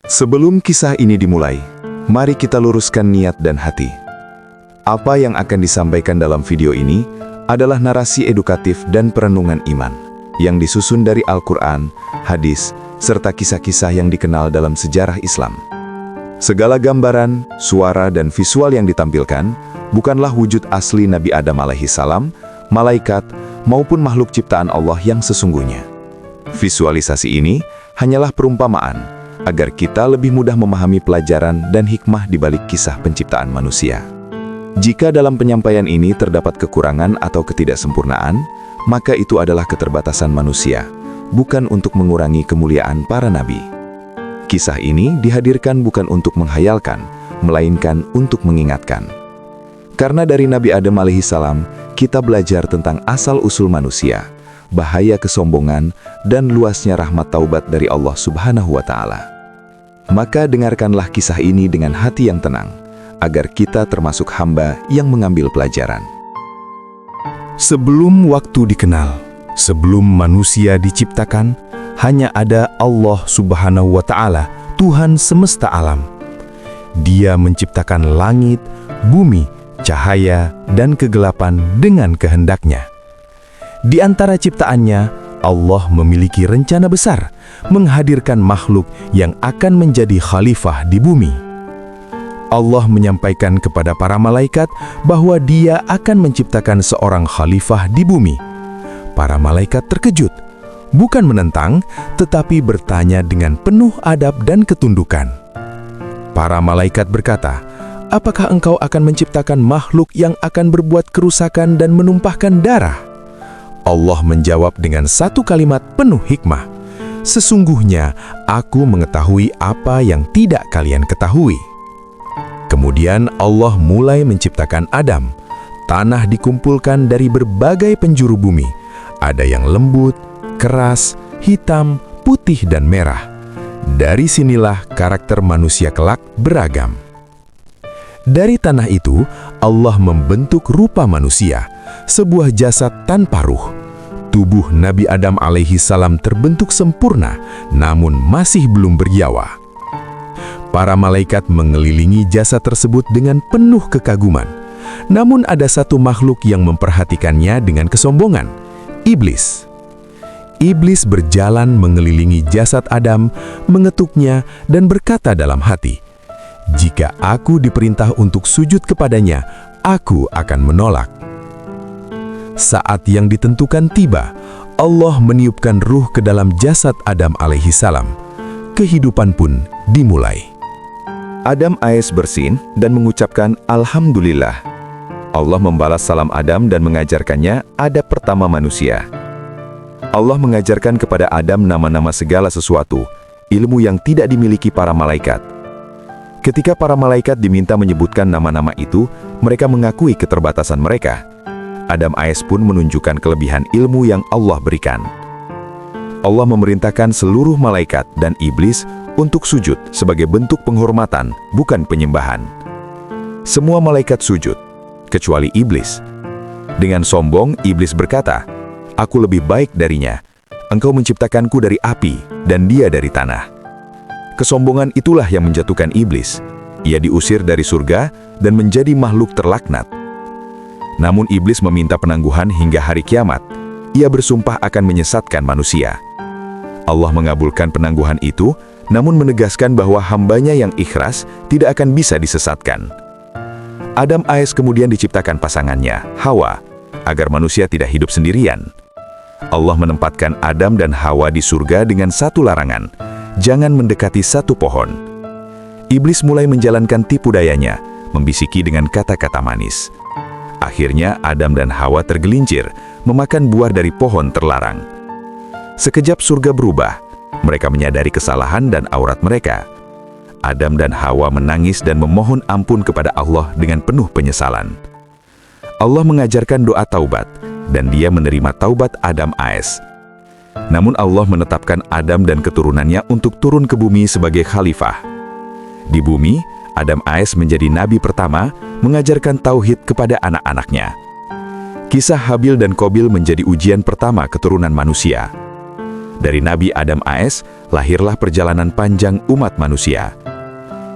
Sebelum kisah ini dimulai, mari kita luruskan niat dan hati. Apa yang akan disampaikan dalam video ini adalah narasi edukatif dan perenungan iman yang disusun dari Al-Quran, hadis, serta kisah-kisah yang dikenal dalam sejarah Islam. Segala gambaran, suara, dan visual yang ditampilkan bukanlah wujud asli Nabi Adam alaihissalam, malaikat, maupun makhluk ciptaan Allah yang sesungguhnya. Visualisasi ini hanyalah perumpamaan agar kita lebih mudah memahami pelajaran dan hikmah di balik kisah penciptaan manusia. Jika dalam penyampaian ini terdapat kekurangan atau ketidaksempurnaan, maka itu adalah keterbatasan manusia, bukan untuk mengurangi kemuliaan para nabi. Kisah ini dihadirkan bukan untuk menghayalkan, melainkan untuk mengingatkan. Karena dari Nabi Adam alaihissalam, kita belajar tentang asal-usul manusia, bahaya kesombongan, dan luasnya rahmat taubat dari Allah Subhanahu wa Ta'ala. Maka dengarkanlah kisah ini dengan hati yang tenang, agar kita termasuk hamba yang mengambil pelajaran. Sebelum waktu dikenal, sebelum manusia diciptakan, hanya ada Allah Subhanahu wa Ta'ala, Tuhan semesta alam. Dia menciptakan langit, bumi, cahaya, dan kegelapan dengan kehendaknya. Di antara ciptaannya, Allah memiliki rencana besar menghadirkan makhluk yang akan menjadi khalifah di bumi. Allah menyampaikan kepada para malaikat bahwa Dia akan menciptakan seorang khalifah di bumi. Para malaikat terkejut, bukan menentang, tetapi bertanya dengan penuh adab dan ketundukan. Para malaikat berkata, "Apakah engkau akan menciptakan makhluk yang akan berbuat kerusakan dan menumpahkan darah?" Allah menjawab dengan satu kalimat penuh hikmah, "Sesungguhnya aku mengetahui apa yang tidak kalian ketahui." Kemudian Allah mulai menciptakan Adam. Tanah dikumpulkan dari berbagai penjuru bumi. Ada yang lembut, keras, hitam, putih, dan merah. Dari sinilah karakter manusia kelak beragam. Dari tanah itu, Allah membentuk rupa manusia, sebuah jasad tanpa ruh. Tubuh Nabi Adam alaihissalam terbentuk sempurna, namun masih belum bernyawa. Para malaikat mengelilingi jasad tersebut dengan penuh kekaguman. Namun ada satu makhluk yang memperhatikannya dengan kesombongan, iblis. Iblis berjalan mengelilingi jasad Adam, mengetuknya dan berkata dalam hati, "Jika aku diperintah untuk sujud kepadanya, aku akan menolak." Saat yang ditentukan tiba, Allah meniupkan ruh ke dalam jasad Adam alaihissalam. Kehidupan pun dimulai. Adam AS bersin dan mengucapkan Alhamdulillah. Allah membalas salam Adam dan mengajarkannya adab pertama manusia. Allah mengajarkan kepada Adam nama-nama segala sesuatu, ilmu yang tidak dimiliki para malaikat. Ketika para malaikat diminta menyebutkan nama-nama itu, mereka mengakui keterbatasan mereka. Adam AS pun menunjukkan kelebihan ilmu yang Allah berikan. Allah memerintahkan seluruh malaikat dan iblis untuk sujud sebagai bentuk penghormatan, bukan penyembahan. Semua malaikat sujud, kecuali iblis. Dengan sombong, iblis berkata, "Aku lebih baik darinya. Engkau menciptakanku dari api dan dia dari tanah." Kesombongan itulah yang menjatuhkan iblis. Ia diusir dari surga dan menjadi makhluk terlaknat. Namun iblis meminta penangguhan hingga hari kiamat. Ia bersumpah akan menyesatkan manusia. Allah mengabulkan penangguhan itu, namun menegaskan bahwa hambanya yang ikhlas tidak akan bisa disesatkan. Adam AS kemudian diciptakan pasangannya, Hawa, agar manusia tidak hidup sendirian. Allah menempatkan Adam dan Hawa di surga dengan satu larangan, jangan mendekati satu pohon. Iblis mulai menjalankan tipu dayanya, membisiki dengan kata-kata manis. Akhirnya Adam dan Hawa tergelincir, memakan buah dari pohon terlarang. Sekejap surga berubah, mereka menyadari kesalahan dan aurat mereka. Adam dan Hawa menangis dan memohon ampun kepada Allah dengan penuh penyesalan. Allah mengajarkan doa taubat, dan Dia menerima taubat Adam AS. Namun Allah menetapkan Adam dan keturunannya untuk turun ke bumi sebagai khalifah. Di bumi, Adam AS menjadi nabi pertama mengajarkan tauhid kepada anak-anaknya. Kisah Habil dan Qabil menjadi ujian pertama keturunan manusia. Dari Nabi Adam AS, lahirlah perjalanan panjang umat manusia.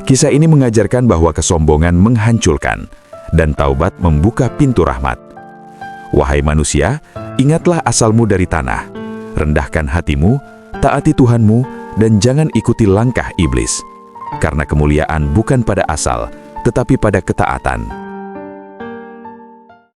Kisah ini mengajarkan bahwa kesombongan menghancurkan, dan taubat membuka pintu rahmat. Wahai manusia, ingatlah asalmu dari tanah, rendahkan hatimu, taati Tuhanmu, dan jangan ikuti langkah iblis. Karena kemuliaan bukan pada asal, tetapi pada ketaatan.